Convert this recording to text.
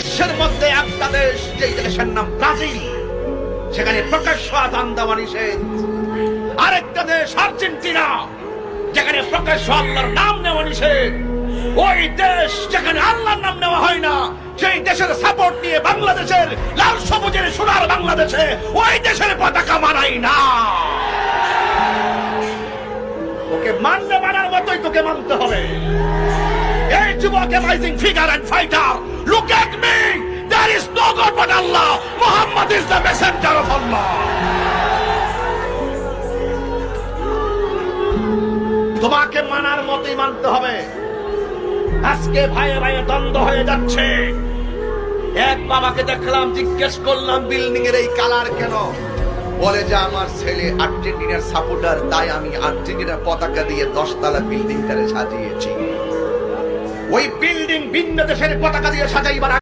বিশ্বের মধ্যে একটা দেশ, যেই দেশের নাম ব্রাজিল, সেখানে প্রকাশ্য আযান দেওয়া নিষেধ। আরেকটা দেশ আর্জেন্টিনা, যেখানে প্রকাশ্য আল্লাহর নাম নেওয়া নিষেধ। ওই দেশ যেখানে আল্লাহর নাম নেওয়া হয় না, সেই দেশের সাপোর্ট নিয়ে বাংলাদেশের লাল সবুজের সোনার বাংলাদেশে ওই দেশের পতাকা মানাই না। তোকে মানলে মানার মতোই তোকে মানতে হবে। এই যুবক amazing figure and fighter, look at me, there is no god but Allah, Muhammad is the messenger of Allah. তোমাকে মানার মতোই মানতে হবে। আজকে ভাইয়ে ভাইয়ে দ্বন্দ্ব হয়ে যাচ্ছে। এক বাবাকে দেখলাম, জিজ্ঞেস করলাম বিল্ডিং এর এই কালার কেন? বলে যে আমার ছেলে আর্জেন্টিনার সাপোর্টার, তাই আমি আর্জেন্টিনার পতাকা দিয়ে 10 তলা বিল্ডিংটারে সাজিয়েছি। ওই বিল্ডিং ভিন্ন দেশের পতাকা দিয়ে সাজাইবার